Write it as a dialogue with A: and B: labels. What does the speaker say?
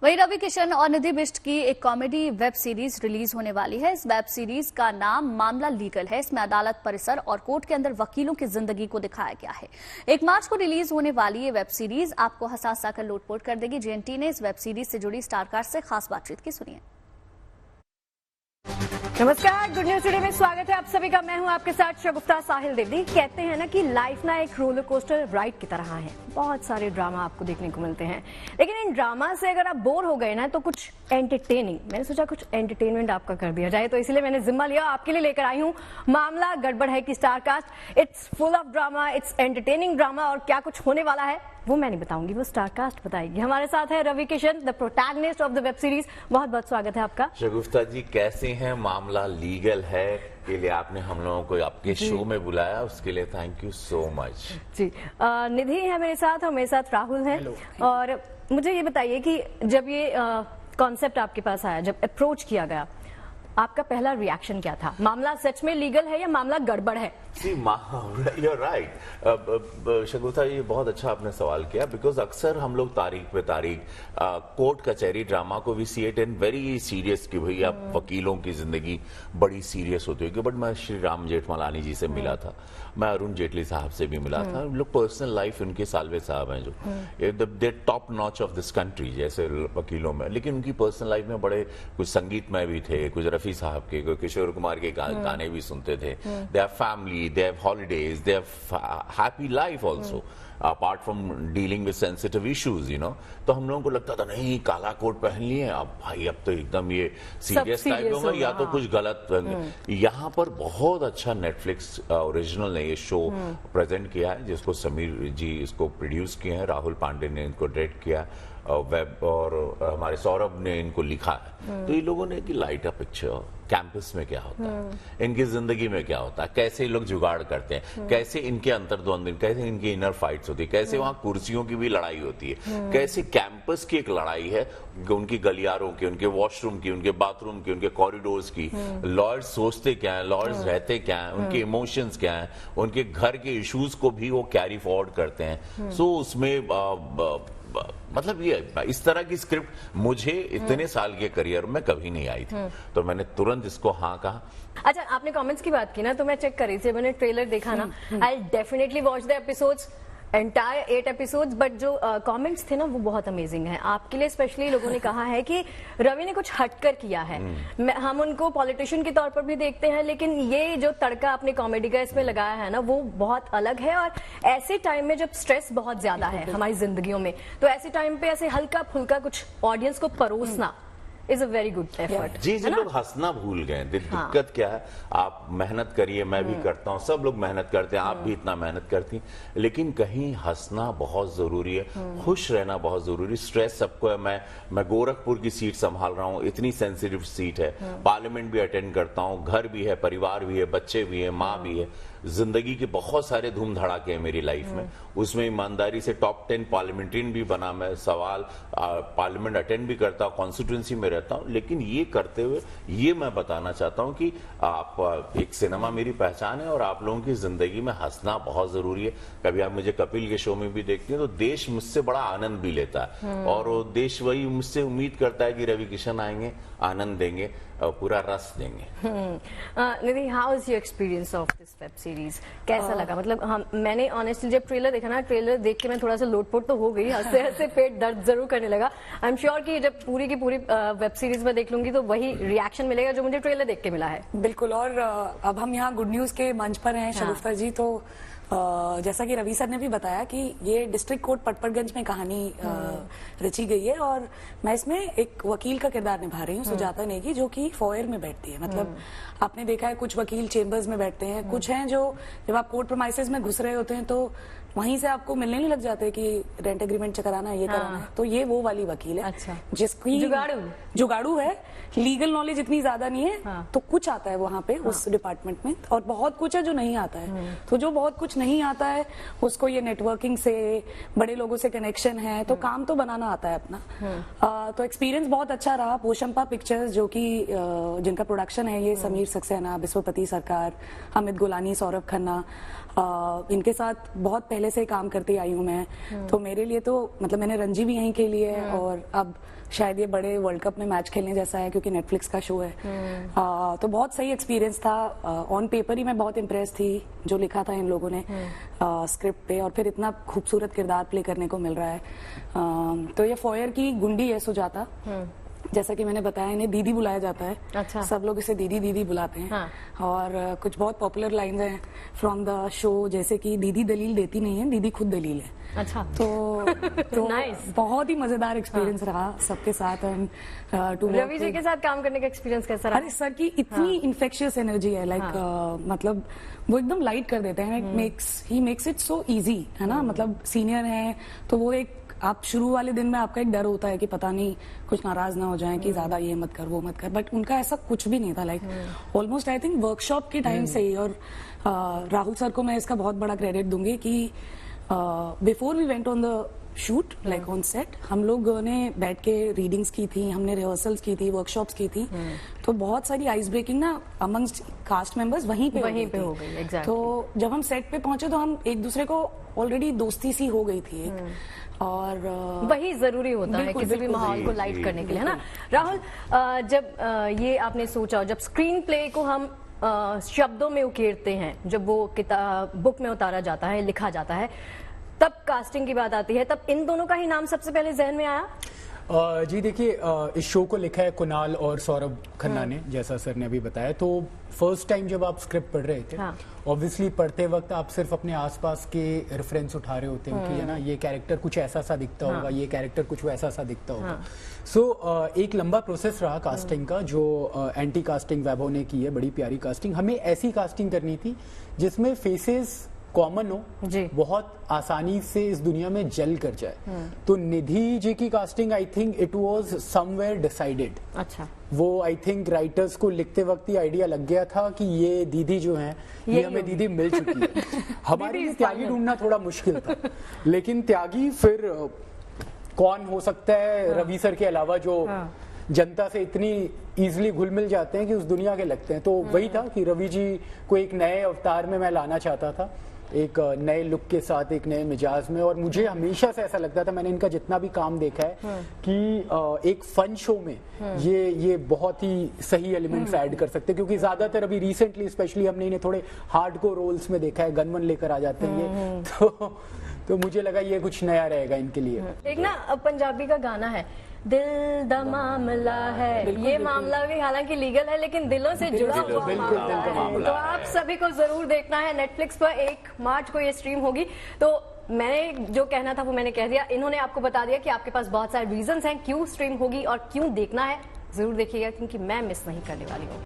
A: वहीं रवि किशन और निधि बिष्ट की एक कॉमेडी वेब सीरीज रिलीज होने वाली है। इस वेब सीरीज का नाम मामला लीगल है। इसमें अदालत परिसर और कोर्ट के अंदर वकीलों की जिंदगी को दिखाया गया है। 1 मार्च को रिलीज होने वाली ये वेब सीरीज आपको हंसा कर लोटपोट कर देगी। जेएनटी ने इस वेब सीरीज से जुड़ी स्टारकास्ट से खास बातचीत की, सुनिए।
B: नमस्कार, गुड न्यूज टुडे में स्वागत है आप सभी का। मैं हूं आपके साथ शगुफ्ता साहिल देवदी। कहते हैं ना कि लाइफ ना एक रोलर कोस्टर राइड की तरह है। बहुत सारे ड्रामा आपको देखने को मिलते हैं, लेकिन इन ड्रामा से अगर आप बोर हो गए ना तो कुछ एंटरटेनिंग, मैंने सोचा कुछ एंटरटेनमेंट आपका कर दिया जाए, तो इसलिए मैंने जिम्मा लिया, आपके लिए लेकर आई हूं मामला गड़बड़ है की star cast. It's full of drama, it's entertaining drama, और क्या कुछ होने वाला है वो मैं नहीं बताऊंगी, वो स्टारकास्ट बताएगी। हमारे साथ है Ravi Kishan, the protagonist of the web series. बहुत बहुत स्वागत है आपका।
C: शगुफ्ता जी कैसे हैं? मामला लीगल है के लिए आपने हम लोगों को आपके शो में बुलाया, उसके लिए थैंक यू सो मच
B: जी। निधि है मेरे साथ और मेरे साथ राहुल है। और मुझे ये बताइए कि जब ये कॉन्सेप्ट आपके पास आया, जब अप्रोच किया गया, आपका पहला रिएक्शन क्या था? मामला सच में लीगल है या मामला गड़बड़ है?
C: You're right. शगुफ्ता, ये बहुत अच्छा आपने सवाल किया, बिकॉज अक्सर हम लोग तारीख पे तारीख कोर्ट कचहरी ड्रामा को भी see it in very serious कि भैया वकीलों की जिंदगी बड़ी सीरियस होती है। बट मैं श्री राम जेठमलानी जी से मिला था, मैं अरुण जेटली साहब से भी मिला था। लोग पर्सनल लाइफ उनके सालवे साहब हैं जो the top notch of this country जैसे वकीलों में, लेकिन उनकी पर्सनल लाइफ में बड़े कुछ संगीतमय भी थे, कुछ रफी साहब के, कुछ किशोर कुमार के गाने भी सुनते थे। They have family, they have holidays, they have happy life also, apart from dealing with sensitive issues, you know. तो हम लोगों को लगता था नहीं काला कोट पहन लिए, अब भाई अब तो एकदम ये सीरियस टाइप होगा या तो कुछ गलत। यहाँ पर बहुत अच्छा नेटफ्लिक्स ओरिजिनल ने ये शो प्रेजेंट किया है, जिसको समीर जी इसको प्रोड्यूस किए हैं, राहुल पांडे ने इनको डायरेक्ट किया, वेब और हमारे सौरभ ने इनको लिखा है। तो ये लोगों ने कि लाइट अ पिक्चर कैंपस में क्या होता है, इनकी जिंदगी में क्या होता है, कैसे लोग जुगाड़ करते हैं, कैसे इनके अंतर्द्वंद, कैसे इनकी इनर फाइट्स होती है, कैसे वहां कुर्सियों की भी लड़ाई होती है, कैसे कैंपस की एक लड़ाई है, उनकी गलियारों की, उनके वॉशरूम की, उनके बाथरूम की, उनके कॉरिडोर्स की, लॉयर्स सोचते क्या है, लॉयर्स रहते क्या है, उनके इमोशंस क्या है, उनके घर के इश्यूज को भी वो कैरी फॉरवर्ड करते हैं। सो उसमें मतलब ये इस तरह की स्क्रिप्ट मुझे इतने साल के करियर में कभी नहीं आई थी, तो मैंने तुरंत इसको हाँ कहा।
B: अच्छा, आपने कमेंट्स की बात की ना, तो मैं चेक कर रही थी, मैंने ट्रेलर देखा ना, I definitely watch the episodes, entire 8 episodes, but जो कमेंट्स थे ना वो बहुत अमेजिंग है। आपके लिए स्पेशली लोगों ने कहा है कि रवि ने कुछ हटकर किया है। हम उनको पॉलिटिशियन के तौर पर भी देखते हैं, लेकिन ये जो तड़का आपने कॉमेडी का इसमें लगाया है ना वो बहुत अलग है। और ऐसे टाइम में जब स्ट्रेस बहुत ज्यादा है हमारी जिंदगियों में, तो ऐसे टाइम पे ऐसे हल्का फुल्का कुछ ऑडियंस को परोसना is a very good effort.
C: जी लोग हंसना भूल गए। दिक्कत क्या है, आप मेहनत करिए, मैं भी करता हूँ, सब लोग मेहनत करते हैं, आप भी इतना मेहनत करती, लेकिन कहीं हंसना बहुत जरूरी है, खुश रहना बहुत जरूरी। स्ट्रेस सबको है। मैं गोरखपुर की सीट संभाल रहा हूँ, इतनी सेंसिटिव सीट है, पार्लियामेंट भी अटेंड करता हूँ, घर भी है, परिवार भी है, बच्चे भी है, माँ भी है, जिंदगी के बहुत सारे धूम धड़ाके हैं मेरी लाइफ में। उसमें ईमानदारी से टॉप 10 पार्लियामेंट्रियन भी बना, मैं सवाल पार्लियामेंट अटेंड भी करता हूँ, कॉन्स्टिट्यूंसी में रहता हूँ। लेकिन ये करते हुए ये मैं बताना चाहता हूँ कि आप एक सिनेमा मेरी पहचान है और आप लोगों की जिंदगी में हंसना बहुत जरूरी है। कभी आप मुझे कपिल के शो में भी देखते हैं तो देश मुझसे बड़ा आनंद भी लेता है, और वो देश वही मुझसे उम्मीद करता है कि रवि किशन आएंगे, आनंद देंगे, पूरा रस देंगे।
B: Nidhi, how is your experience of this web series? कैसा लगा? मतलब मैंने ऑनेस्टली जब ट्रेलर देखा ना, ट्रेलर देख के मैं थोड़ा सा लोटपोट तो हो गई, हंसते हंसते पेट दर्द जरूर करने लगा। आई एम श्योर कि जब पूरी की पूरी वेब सीरीज में देख लूंगी तो वही रिएक्शन मिलेगा जो मुझे ट्रेलर देख के मिला है।
D: बिल्कुल। और अब हम यहाँ गुड न्यूज के मंच पर हैं शगुफ्ता जी, तो जैसा कि रवि सर ने भी बताया कि ये डिस्ट्रिक्ट कोर्ट पटपरगंज में कहानी रची गई है, और मैं इसमें एक वकील का किरदार निभा रही हूँ, सुजाता नेगी, जो कि फॉयर में बैठती है। मतलब आपने देखा है कुछ वकील चेम्बर्स में बैठते हैं, कुछ हैं जो जब आप कोर्ट प्रीमाइसेस में घुस रहे होते हैं तो वहीं से आपको मिलने नहीं लग जाते कि रेंट एग्रीमेंट कराना है, ये कराना है। तो ये वो वाली वकील है।
B: अच्छा।
D: जिसकी जुगाड़ू है, लीगल नॉलेज इतनी ज्यादा नहीं है, तो कुछ आता है वहां पे उस डिपार्टमेंट में, और बहुत कुछ है जो नहीं आता है। तो जो बहुत कुछ नहीं आता है उसको ये नेटवर्किंग से, बड़े लोगों से कनेक्शन है, तो काम तो बनाना आता है अपना। तो एक्सपीरियंस बहुत अच्छा रहा। पोशंपा पिक्चर्स जो कि जिनका प्रोडक्शन है ये समीर सक्सेना, विश्वपति सरकार, अमित गोलानी, सौरभ खन्ना, इनके साथ बहुत पहले से काम करती आई हूँ मैं, तो मेरे लिए तो मतलब मैंने रणजी भी यहीं खेली है और अब शायद ये बड़े वर्ल्ड कप में मैच खेलने जैसा है क्योंकि नेटफ्लिक्स का शो है। तो बहुत सही एक्सपीरियंस था। ऑन पेपर ही मैं बहुत इम्प्रेस थी जो लिखा था इन लोगों ने स्क्रिप्ट पे, और फिर इतना खूबसूरत किरदार प्ले करने को मिल रहा है। तो ये फॉयर की गुंडी है सुजाता, जैसा कि मैंने बताया इन्हें दीदी बुलाया जाता है।
B: अच्छा।
D: सब लोग इसे दीदी दीदी बुलाते हैं। और कुछ बहुत पॉपुलर लाइंस हैं फ्रॉम द शो, जैसे कि दीदी दलील देती नहीं है, दीदी खुद दलील है।
B: अच्छा।
D: तो
B: Nice.
D: बहुत ही मजेदार एक्सपीरियंस रहा सबके साथ। एंड
B: रवि जी के साथ काम करने का एक्सपीरियंस कैसा रहा?
D: अरे सर की इतनी इन्फेक्शियस एनर्जी है, लाइक मतलब वो एकदम लाइट कर देते हैं। He makes it so easy, है ना। मतलब सीनियर है तो वो एक, आप शुरू वाले दिन में आपका एक डर होता है कि पता नहीं कुछ नाराज ना हो जाए कि ज्यादा ये मत कर वो मत कर, बट उनका ऐसा कुछ भी नहीं था। Like almost I think workshop के टाइम से ही, और राहुल सर को मैं इसका बहुत बड़ा क्रेडिट दूंगी कि before we went on the shoot, like on set, हम लोगों ने बैठ के रीडिंग्स की थी, हमने रिहर्सल्स की थी, वर्कशॉप्स की थी। तो बहुत सारी आइस ब्रेकिंग ना अमंगस्ट कास्ट मेंबर्स वहीं पे हो गई।
B: exactly.
D: तो जब हम सेट पे पहुंचे तो हम एक दूसरे को ऑलरेडी दोस्ती सी हो गई थी एक, और
B: वही जरूरी होता है किसी भी माहौल को लाइट करने के लिए, है ना। राहुल, जब ये आपने सोचा, जब स्क्रीन प्ले को हम शब्दों में उकेरते हैं, जब वो किताब बुक में उतारा जाता है, लिखा जाता है, तब कास्टिंग की बात आती है, तब इन दोनों का ही नाम सबसे पहले जहन में आया?
E: जी देखिए, इस शो को लिखा है कुणाल और सौरभ खन्ना ने, जैसा सर ने अभी बताया। तो फर्स्ट टाइम जब आप स्क्रिप्ट पढ़ रहे थे, ऑब्वियसली पढ़ते वक्त आप सिर्फ अपने आसपास के रेफरेंस उठा रहे होते हैं कि है ना, ये कैरेक्टर कुछ ऐसा सा दिखता होगा, ये कैरेक्टर कुछ वैसा सा दिखता होगा। सो एक लंबा प्रोसेस रहा कास्टिंग का, जो एंटी कास्टिंग वैभव ने की है, बड़ी प्यारी कास्टिंग। हमें ऐसी कास्टिंग करनी थी जिसमें फेसेस कॉमन हो, बहुत आसानी से इस दुनिया में जल कर जाए। तो निधि जी की casting, I think it was somewhere decided.
B: अच्छा।
E: वो आई थिंक राइटर्स को लिखते वक्त ही आइडिया लग गया था कि ये दीदी जो है, ये हमें दीदी मिल चुकी है। हमारे लिए त्यागी ढूंढना थोड़ा मुश्किल था, लेकिन त्यागी फिर कौन हो सकता है रवि सर के अलावा, जो जनता से इतनी इजीली घुल मिल जाते हैं कि उस दुनिया के लगते हैं। तो वही था कि रवि जी को एक नए अवतार में मैं लाना चाहता था, एक नए लुक के साथ, एक नए मिजाज में। और मुझे हमेशा से ऐसा लगता था, मैंने इनका जितना भी काम देखा है, कि एक फन शो में ये बहुत ही सही एलिमेंट्स ऐड कर सकते हैं। क्योंकि ज्यादातर अभी रिसेंटली स्पेशली हमने इन्हें थोड़े हार्डकोर रोल्स में देखा है, गन लेकर आ जाते हैं ये। तो मुझे लगा ये कुछ नया रहेगा इनके लिए।
B: एक ना पंजाबी का गाना है, दिल दा मामला है, ये मामला भी हालांकि लीगल है लेकिन दिलों से जुड़ा हुआ मामला है। तो आप सभी को जरूर देखना है। नेटफ्लिक्स पर 1 मार्च को ये स्ट्रीम होगी। तो मैंने जो कहना था वो मैंने कह दिया, इन्होंने आपको बता दिया कि आपके पास बहुत सारे रीजंस हैं क्यों स्ट्रीम होगी और क्यों देखना है। जरूर देखिएगा क्योंकि मैं मिस नहीं करने वाली हूँ।